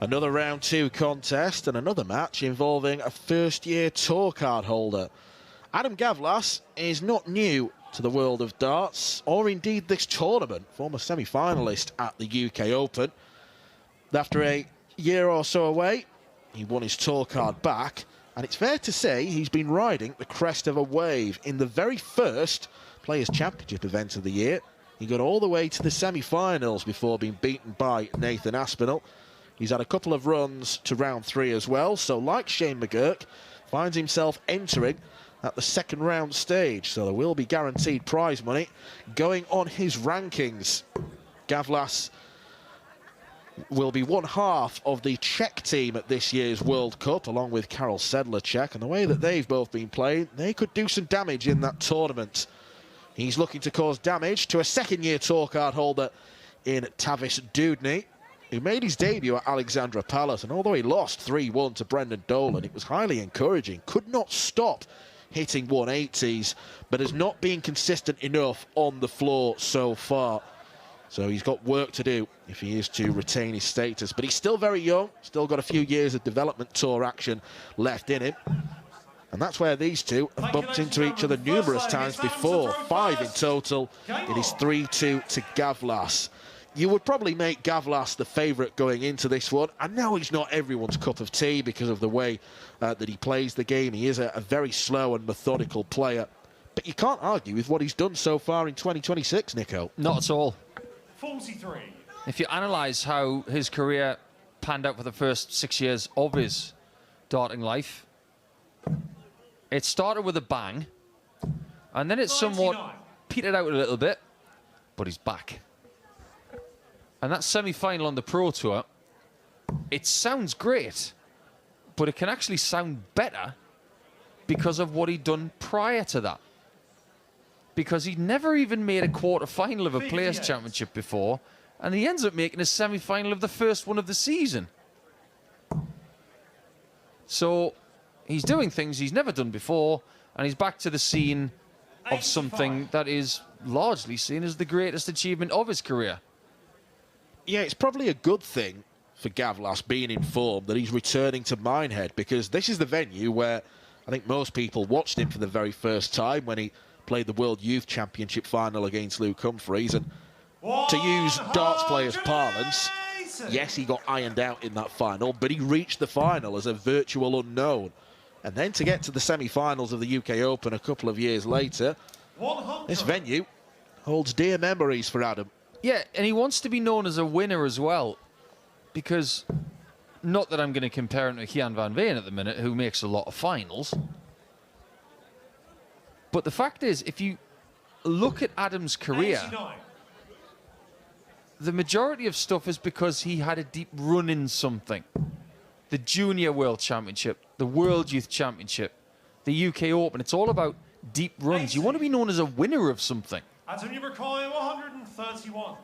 Another round 2 contest and another match involving a first-year tour card holder. Adam Gawlas is not new to the world of darts, or indeed this tournament, former semi-finalist at the UK Open. After a year or so away, he won his tour card back, and it's fair to say he's been riding the crest of a wave. In the very first Players' Championship event of the year, he got all the way to the semi-finals before being beaten by Nathan Aspinall. He's had a couple of runs to round 3 as well, so like Shane McGurk, finds himself entering at the second round stage, so there will be guaranteed prize money going on his rankings. Gawlas will be one half of the Czech team at this year's World Cup, along with Karel Sedlacek, and the way that they've both been playing, they could do some damage in that tournament. He's looking to cause damage to a second-year tour card holder in Tavis Dudeney, who made his debut at Alexandra Palace, and although he lost 3-1 to Brendan Dolan, it was highly encouraging. Could not stop hitting 180s, but has not been consistent enough on the floor so far. So he's got work to do if he is to retain his status. But he's still very young, still got a few years of development tour action left in him. And that's where these two have bumped into each other numerous times before. 5 in total. It is 3-2 to Gawlas. You would probably make Gawlas the favourite going into this one. I know he's not everyone's cup of tea because of the way that he plays the game. He is a very slow and methodical player. But you can't argue with what he's done so far in 2026, Nico. Not at all. 43. If you analyse how his career panned out for the first 6 years of his darting life, it started with a bang, and then it somewhat petered out a little bit, but he's back. And that semi-final on the Pro Tour, it sounds great, but it can actually sound better because of what he'd done prior to that. Because he'd never even made a quarter-final of a Players' Championship before, and he ends up making a semi-final of the first one of the season. So he's doing things he's never done before, and he's back to the scene of something that is largely seen as the greatest achievement of his career. Yeah, it's probably a good thing for Gawlas being informed that he's returning to Minehead, because this is the venue where I think most people watched him for the very first time when he played the World Youth Championship final against Luke Humphreys. And to use darts players' parlance, yes, he got ironed out in that final, but he reached the final as a virtual unknown. And then to get to the semi-finals of the UK Open a couple of years later, this venue holds dear memories for Adam. Yeah, and he wants to be known as a winner as well, because not that I'm going to compare him to Gian van Veen at the minute, who makes a lot of finals. But the fact is, if you look at Adam's career, 89. the majority of stuff is because he had a deep run in something. The Junior World Championship, the World Youth Championship, the UK Open. It's all about deep runs. You want to be known as a winner of something. Anthony McCoy, 131.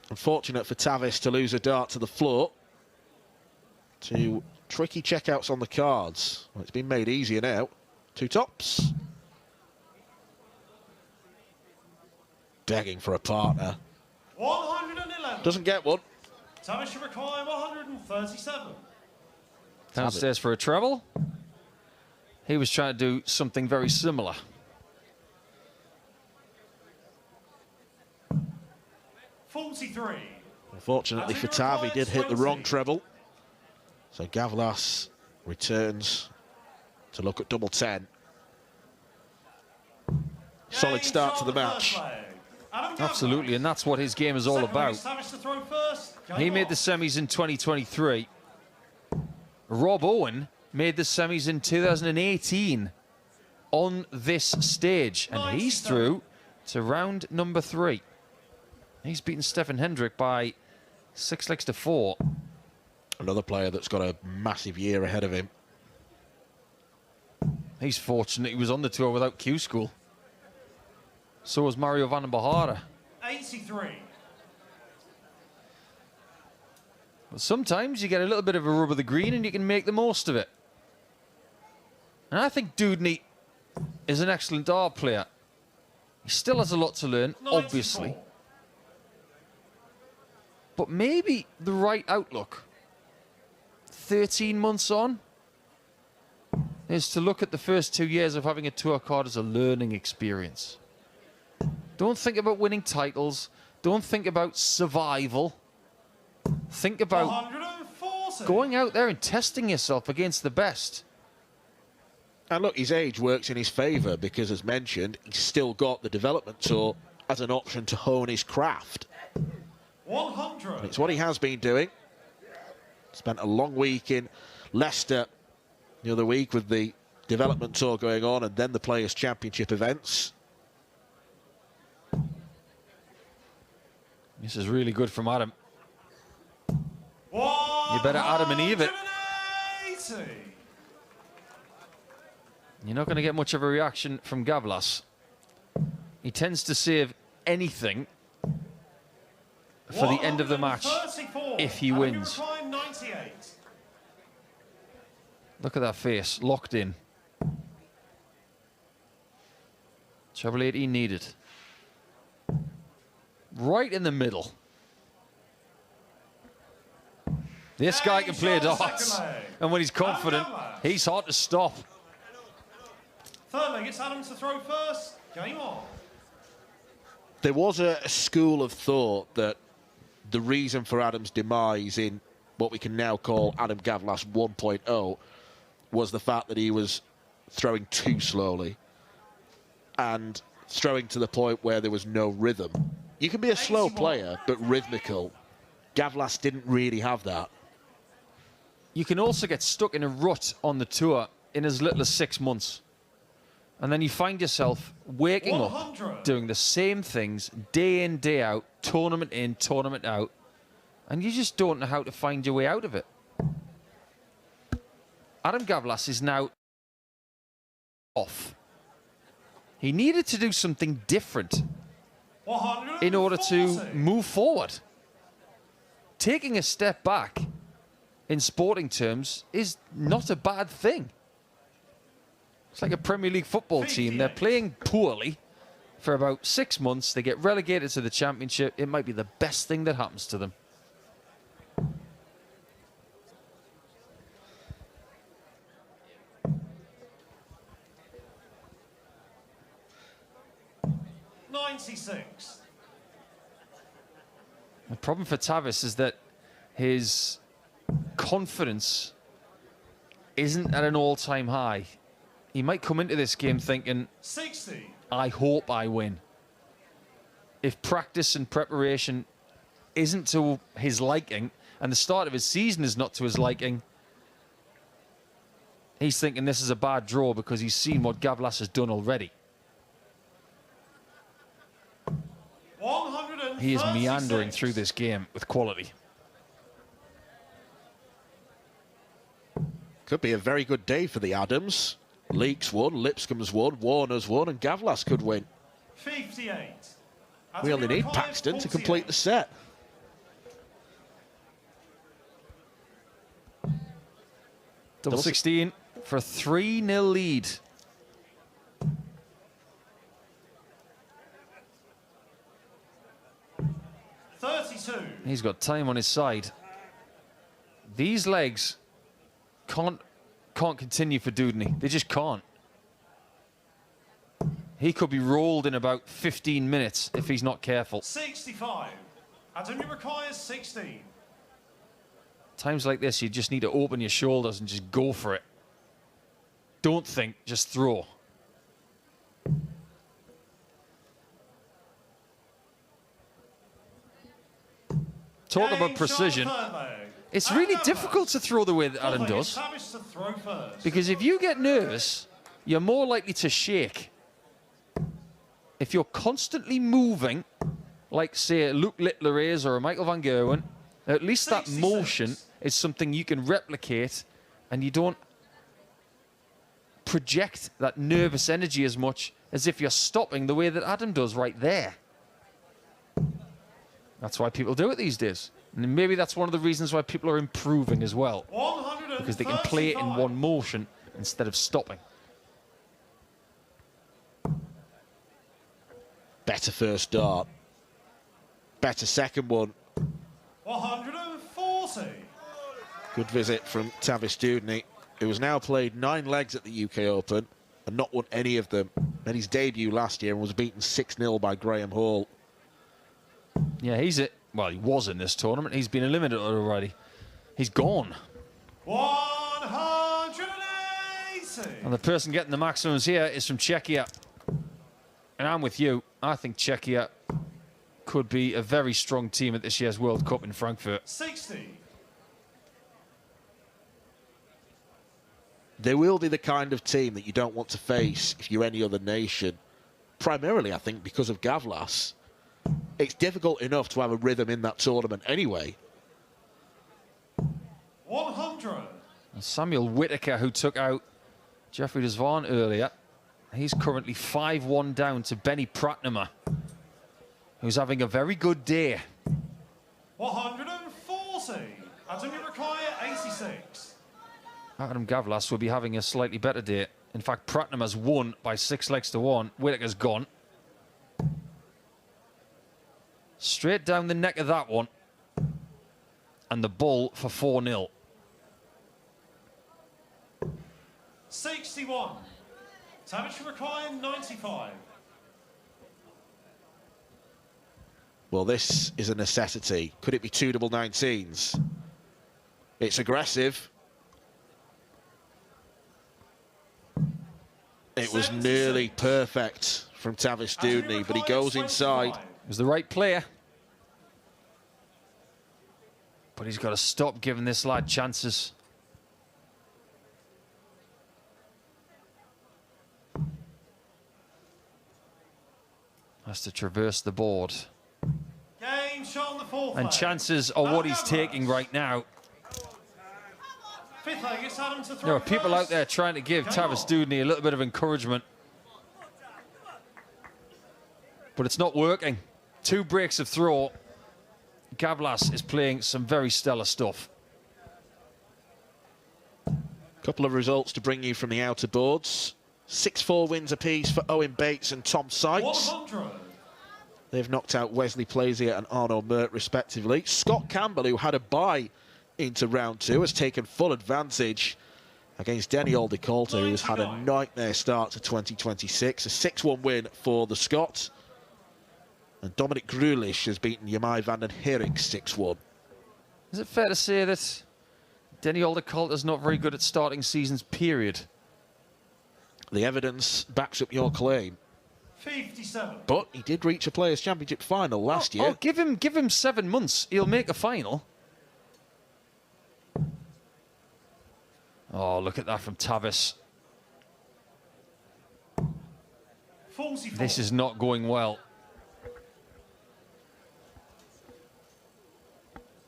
Unfortunate for Tavis to lose a dart to the floor. 2 tricky checkouts on the cards. Well, it's been made easier now. 2 tops. Begging for a partner. 111. Doesn't get one. Tavis McCoy, 137. Downstairs for a treble. He was trying to do something very similar. 43. Unfortunately for Tav, he did hit the wrong treble. So Gawlas returns to look at double 10. Solid start to the match. Absolutely, and that's what his game is all about. He made the semis in 2023. Rob Owen made the semis in 2018 on this stage, and he's through to round number 3. He's beaten Stefan Hendrick by 6 legs to 4. Another player that's got a massive year ahead of him. He's fortunate he was on the tour without Q School. So was Mario van den Bahara. 83. But sometimes you get a little bit of a rub of the green and you can make the most of it. And I think Dudeney is an excellent dart player. He still has a lot to learn, 94. obviously. But maybe the right outlook 13 months on, is to look at the first 2 years of having a tour card as a learning experience. Don't think about winning titles. Don't think about survival. Think about 140. going out there and testing yourself against the best. And look, his age works in his favour because, as mentioned, he's still got the development tour as an option to hone his craft. 100. And it's what he has been doing. Spent a long week in Leicester the other week with the development tour going on and then the Players' Championship events. This is really good from Adam. You better Adam and Eve it. You're not going to get much of a reaction from Gawlas. He tends to save anything for the end of the match if he wins. Look at that face, locked in. Treble 8 he needed. Right in the middle. This guy can play darts, and when he's confident, he's hard to stop. Third leg, it's Adam to throw first. Game on. There was a school of thought that the reason for Adam's demise in what we can now call Adam Gawlas 1.0 was the fact that he was throwing too slowly and throwing to the point where there was no rhythm. You can be a slow player, but rhythmical. Gawlas didn't really have that. You can also get stuck in a rut on the tour in as little as 6 months. And then you find yourself waking up, doing the same things day in, day out, tournament in, tournament out, and you just don't know how to find your way out of it. Adam Gawlas is now off. He needed to do something different in order to move forward. Taking a step back in sporting terms is not a bad thing. It's like a Premier League football team. They're playing poorly for about 6 months. They get relegated to the Championship. It might be the best thing that happens to them. The problem for Tavis is that his confidence isn't at an all-time high. He might come into this game thinking, 60. I hope I win. If practice and preparation isn't to his liking, and the start of his season is not to his liking, he's thinking this is a bad draw because he's seen what Gawlas has done already. He is meandering through this game with quality. Could be a very good day for the Adams. Leaks won, Lipscomb's won, Warner's won, and Gawlas could win. 58. We only need Paxton to complete the set. Double 16 for a 3-0 lead. He's got time on his side. These legs can't continue for Dudeney. They just can't. He could be rolled in about 15 minutes if he's not careful. 65. Adam requires 16. Times like this, you just need to open your shoulders and just go for it. Don't think, just throw. Talk about precision. It's really difficult to throw the way that Adam does. Because if you get nervous, you're more likely to shake. If you're constantly moving, like, say, a Luke Littler is or a Michael van Gerwen, at least that motion is something you can replicate and you don't project that nervous energy as much as if you're stopping the way that Adam does right there. That's why people do it these days. And maybe that's one of the reasons why people are improving as well. Because they can play it in one motion instead of stopping. Better first dart. Better second one. 140. Good visit from Tavis Dudeney, who has now played 9 legs at the UK Open and not won any of them. Made his debut last year and was beaten 6-0 by Graham Hall. Yeah, well, he was in this tournament. He's been eliminated already. He's gone. 180. And the person getting the maximums here is from Czechia. And I'm with you. I think Czechia could be a very strong team at this year's World Cup in Frankfurt. 60. They will be the kind of team that you don't want to face if you're any other nation. Primarily, I think, because of Gawlas. It's difficult enough to have a rhythm in that tournament anyway. 100. And Samuel Whittaker, who took out Jeffrey Desvaughn earlier, he's currently 5-1 down to Benny Pratnama, who's having a very good day. 140. Adam, you require 86. Adam Gawlas will be having a slightly better day. In fact, Pratnama's won by 6 legs to 1. Whittaker's gone. Straight down the neck of that one. And the bull for 4-0. 61. Tavis, you require 95. Well, this is a necessity. Could it be 2 double 19s? It's aggressive. It was nearly perfect from Tavis Dudeney, but he goes inside. It was the right player. But he's got to stop giving this lad chances. Has to traverse the board. Game shot on the 4th And leg. chances are what he's taking right now. 5th leg, it's Adam to throw. There are people out first. there trying to give Tavis Dudeney a little bit of encouragement. But it's not working. 2 breaks of throw. Gawlas is playing some very stellar stuff. Couple of results to bring you from the outer boards. 6-4 wins apiece for Owen Bates and Tom Sykes. 100. They've knocked out Wesley Plazier and Arno Mert, respectively. Scott Campbell, who had a bye into round 2, has taken full advantage against Denny Aldicolter, who has had a nightmare start to 2026. A 6-1 win for the Scot. And Dominic Grulish has beaten Jamai van den Herik 6-1. Is it fair to say that Denny Aldicolter's not very good at starting seasons, period? The evidence backs up your claim. 57. But he did reach a Players' Championship final last year. Oh, give him 7 months. He'll make a final. Oh, look at that from Tavis. 44. This is not going well.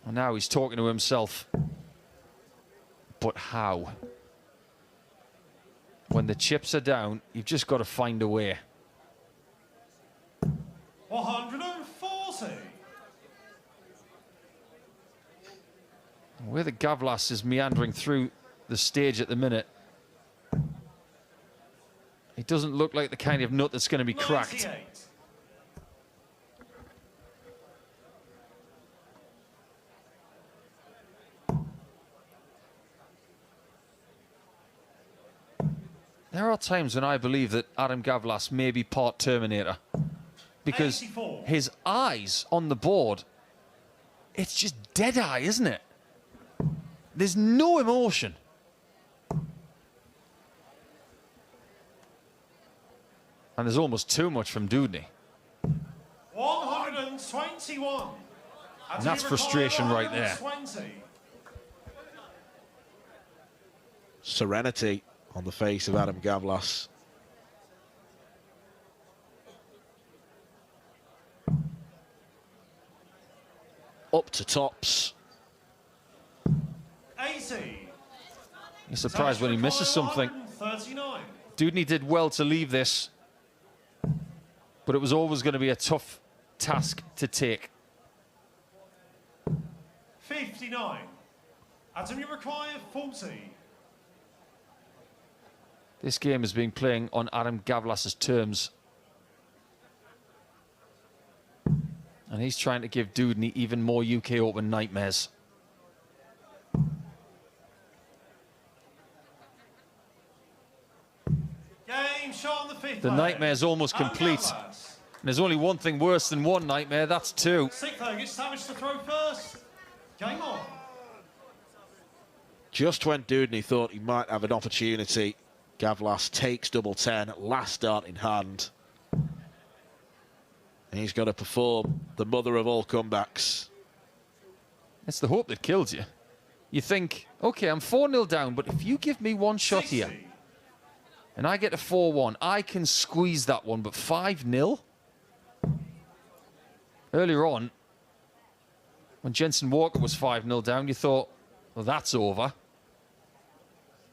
And now he's talking to himself. But how? When the chips are down, you've just got to find a way. 140. Where the Gawlas is meandering through the stage at the minute, it doesn't look like the kind of nut that's going to be cracked. 98. There are times when I believe that Adam Gawlas may be part Terminator, because 84. his eyes on the board, it's just dead eye, isn't it? There's no emotion. And there's almost too much from Dudeney. 121. And that's frustration right there. 120. Serenity on the face of Adam Gawlas. Up to tops. 80. You're surprised when he misses something. 139. Dudeney did well to leave this, but it was always going to be a tough task to take. 59. Adam, you require 40. This game is being playing on Adam Gawlas's terms. And he's trying to give Dudeney even more UK Open nightmares. shot on the fifth The leg. nightmare's almost Adam complete. Gawlas. And there's only one thing worse than one nightmare, that's two. Sixth leg, it's Tavis to throw first. Game on. Just when Dudeney thought he might have an opportunity, Gawlas takes double 10, last start in hand. He's got to perform the mother of all comebacks. It's the hope that kills you. You think, okay, I'm 4-0 down, but if you give me one shot 60. here, and I get a 4-1, I can squeeze that one, but 5-0? Earlier on, when Jensen Walker was 5-0 down, you thought, well, that's over.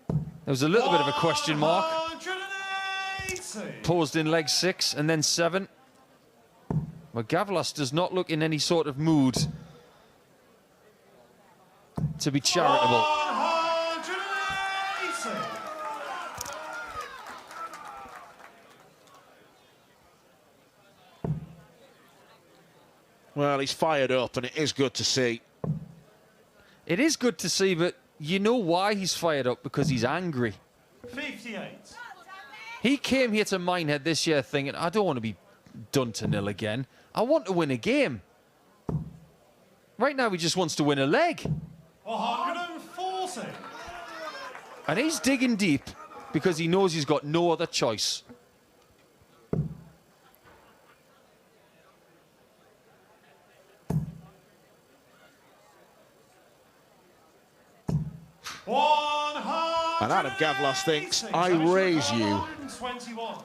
There was a little bit of a question mark. 180. Paused in leg 6 and then 7. Well, Gawlas does not look in any sort of mood to be charitable. 180. Well, he's fired up, and it is good to see. It is good to see, but you know why he's fired up? Because he's angry. 58. He came here to Minehead this year thinking, I don't want to be done to nil again. I want to win a game. Right now, he just wants to win a leg. 140. And he's digging deep because he knows he's got no other choice. And Adam Gawlas thinks, I raise you. 121.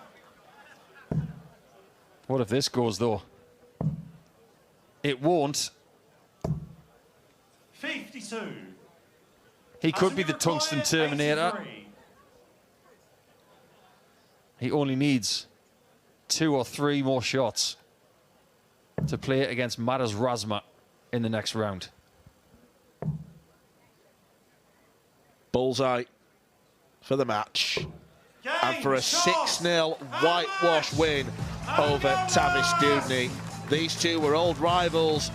What if this goes, though? It won't. 52. He could be the tungsten Terminator. 83. He only needs 2 or 3 more shots to play it against Matters Razma in the next round. Bullseye for the match. And for a 6-0 whitewash win over Tavis Dudeney. These two were old rivals